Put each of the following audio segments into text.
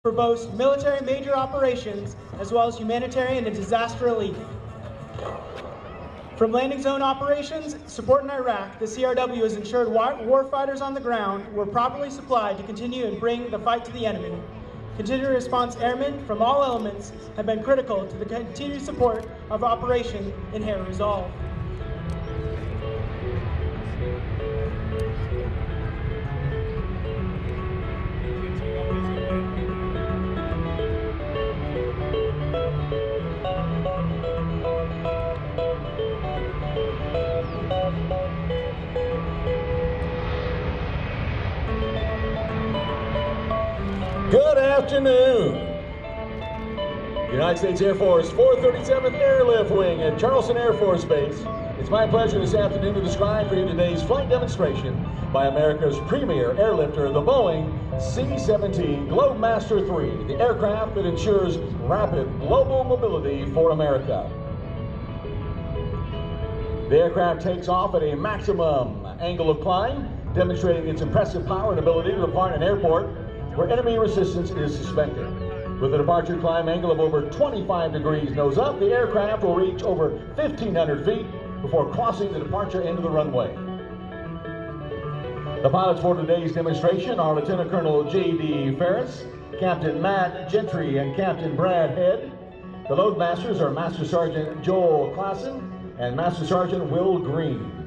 for both military major operations as well as humanitarian and disaster relief. From landing zone operations, support in Iraq, the CRW has ensured warfighters on the ground were properly supplied to continue and bring the fight to the enemy. Continued response airmen from all elements have been critical to the continued support of Operation Inherent Resolve. Good afternoon. United States Air Force 437th Airlift Wing at Charleston Air Force Base. It's my pleasure this afternoon to describe for you today's flight demonstration by America's premier airlifter, the Boeing C-17 Globemaster III, the aircraft that ensures rapid global mobility for America. The aircraft takes off at a maximum angle of climb, demonstrating its impressive power and ability to depart an airport where enemy resistance is suspected. With a departure climb angle of over 25 degrees nose up, the aircraft will reach over 1,500 feet before crossing the departure end of the runway. The pilots for today's demonstration are Lieutenant Colonel J.D. Ferris, Captain Matt Gentry, and Captain Brad Head. The loadmasters are Master Sergeant Joel Klassen and Master Sergeant Will Green.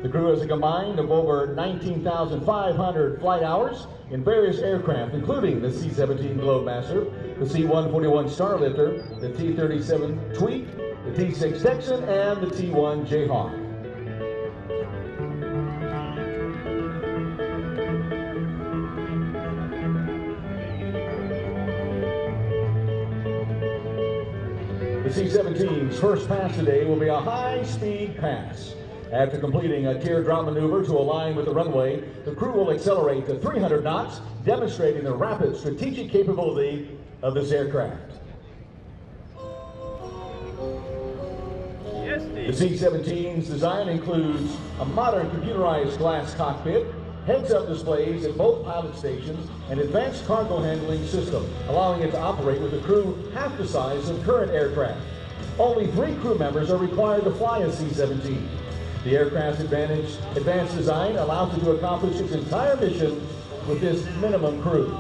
The crew has a combined of over 19,500 flight hours in various aircraft, including the C-17 Globemaster, the C-141 Starlifter, the T-37 Tweak, the T-6 Texan, and the T-1 Jayhawk. The C-17's first pass today will be a high-speed pass. After completing a teardrop maneuver to align with the runway, the crew will accelerate to 300 knots, demonstrating the rapid strategic capability of this aircraft. The C-17's design includes a modern computerized glass cockpit, heads-up displays at both pilot stations, and advanced cargo handling system, allowing it to operate with a crew half the size of current aircraft. Only 3 crew members are required to fly a C-17. The aircraft's advanced design allows it to accomplish its entire mission with this minimum crew.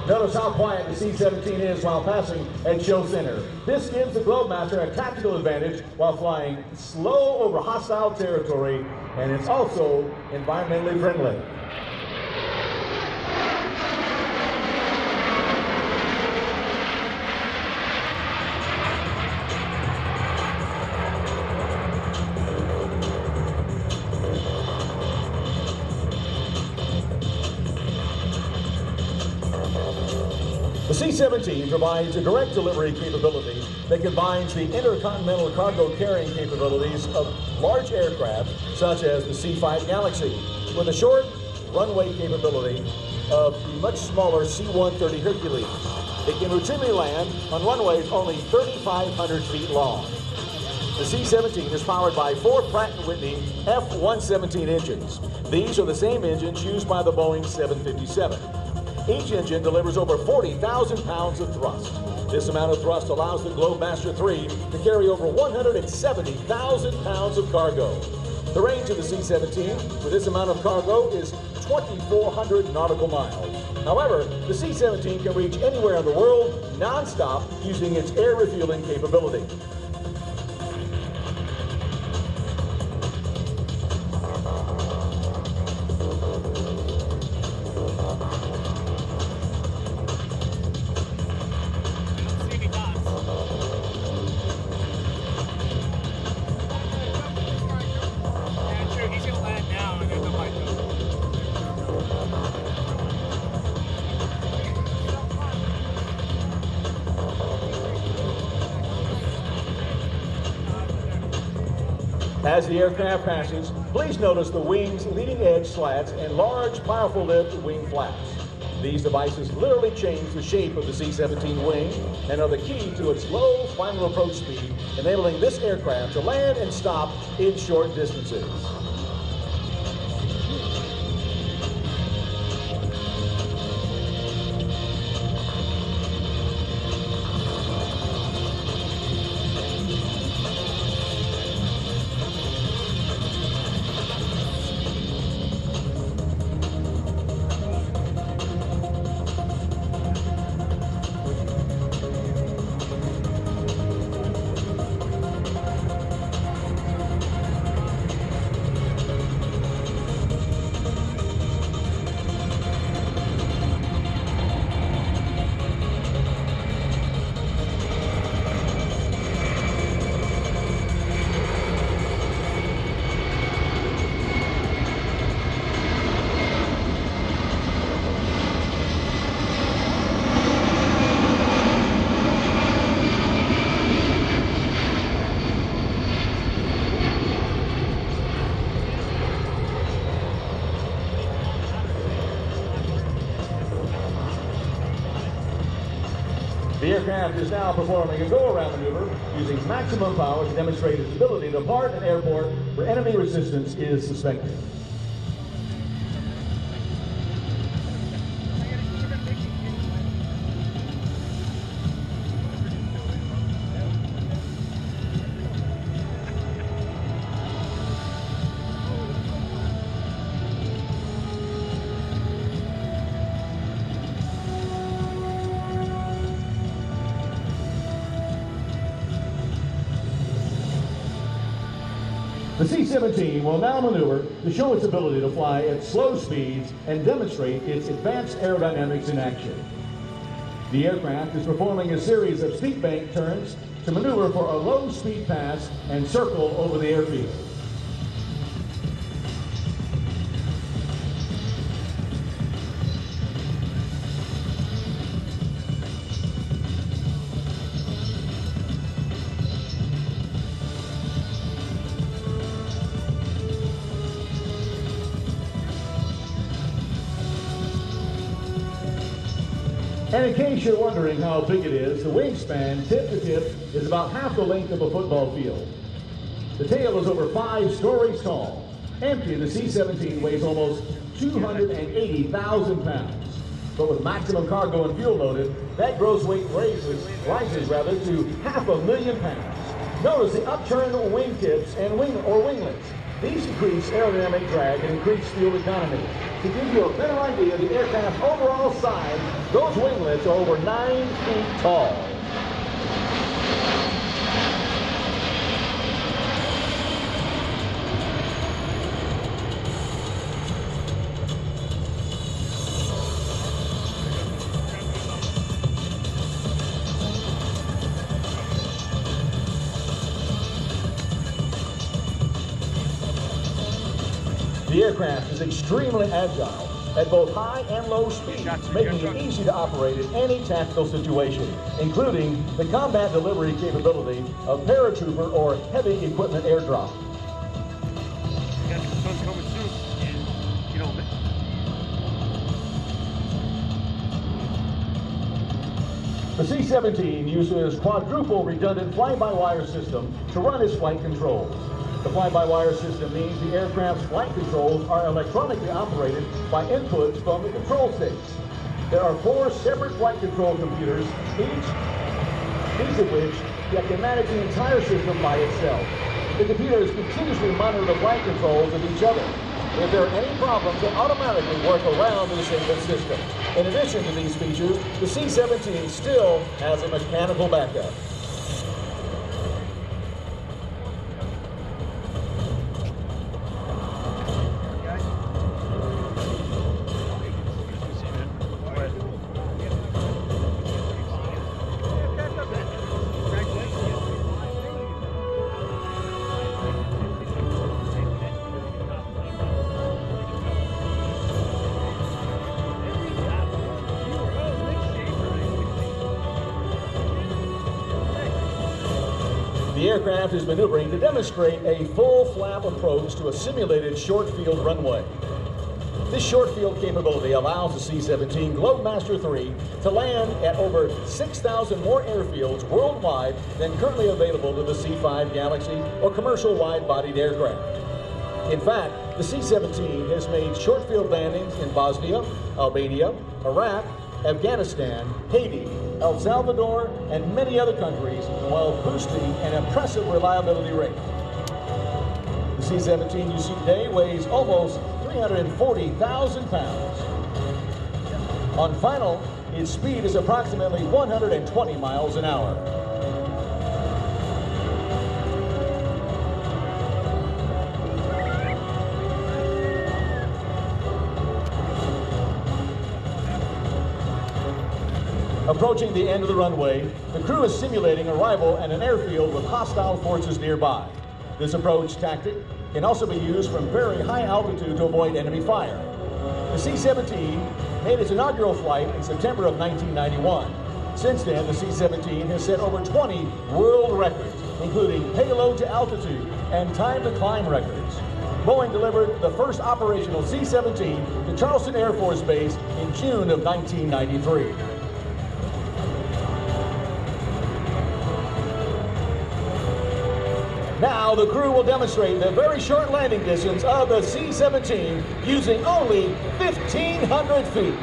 Notice how quiet the C-17 is while passing at show center. This gives the Globemaster a tactical advantage while flying slow over hostile territory, and it's also environmentally friendly. The C-17 provides a direct delivery capability that combines the intercontinental cargo carrying capabilities of large aircraft such as the C-5 Galaxy with a short runway capability of the much smaller C-130 Hercules. It can routinely land on runways only 3,500 feet long. The C-17 is powered by 4 Pratt & Whitney F-117 engines. These are the same engines used by the Boeing 757. Each engine delivers over 40,000 pounds of thrust. This amount of thrust allows the Globemaster III to carry over 170,000 pounds of cargo. The range of the C-17 with this amount of cargo is 2,400 nautical miles. However, the C-17 can reach anywhere in the world non-stop using its air refueling capability. As the aircraft passes, please notice the wing's leading edge slats and large, powerful lift wing flaps. These devices literally change the shape of the C-17 wing and are the key to its low final approach speed, enabling this aircraft to land and stop in short distances. The aircraft is now performing a go-around maneuver using maximum power to demonstrate its ability to depart an airport where enemy resistance is suspected. The C-17 will now maneuver to show its ability to fly at slow speeds and demonstrate its advanced aerodynamics in action. The aircraft is performing a series of steep bank turns to maneuver for a low speed pass and circle over the airfield. And in case you're wondering how big it is, the wingspan tip to tip is about half the length of a football field. The tail is over 5 stories tall. Empty, the C-17 weighs almost 280,000 pounds. But with maximum cargo and fuel loaded, that gross weight rises to 500,000 pounds. Notice the upturned wingtips and winglets. These increase aerodynamic drag and increase fuel economy. To give you a better idea of the aircraft's overall size, those winglets are over 9 feet tall. The aircraft is extremely agile at both high and low speeds, making it easy to operate in any tactical situation, including the combat delivery capability of paratrooper or heavy equipment airdrop. The C-17 uses quadruple redundant fly-by-wire system to run its flight controls. The fly-by-wire system means the aircraft's flight controls are electronically operated by inputs from the control sticks. There are 4 separate flight control computers, each of which can manage the entire system by itself. The computers continuously monitor the flight controls of each other. If there are any problems, they automatically work around the disabled system. In addition to these features, the C-17 still has a mechanical backup. The aircraft is maneuvering to demonstrate a full flap approach to a simulated short field runway. This short field capability allows the C-17 Globemaster III to land at over 6,000 more airfields worldwide than currently available to the C-5 Galaxy or commercial wide-bodied aircraft. In fact, the C-17 has made short field landings in Bosnia, Albania, Iraq, Afghanistan, Haiti, El Salvador, and many other countries while boosting an impressive reliability rate. The C-17 you see today weighs almost 340,000 pounds. On final, its speed is approximately 120 miles an hour. Approaching the end of the runway, the crew is simulating arrival at an airfield with hostile forces nearby. This approach tactic can also be used from very high altitude to avoid enemy fire. The C-17 made its inaugural flight in September of 1991. Since then, the C-17 has set over 20 world records, including payload to altitude and time to climb records. Boeing delivered the first operational C-17 to Charleston Air Force Base in June of 1993. Now the crew will demonstrate the very short landing distance of the C-17 using only 1,500 feet.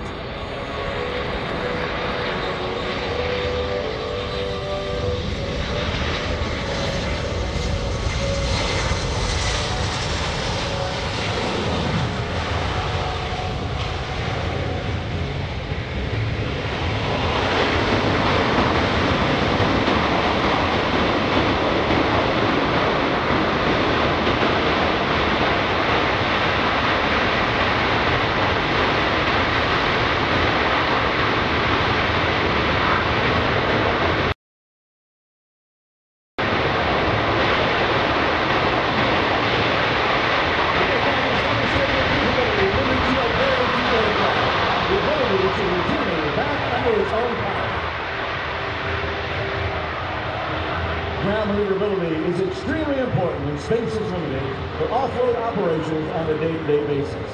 Ground maneuverability is extremely important when space is limited for off-road operations on a day-to-day basis.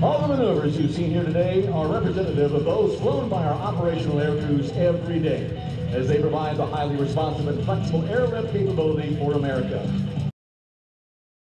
All the maneuvers you've seen here today are representative of those flown by our operational air crews every day, as they provide the highly responsive and flexible airlift capability for America.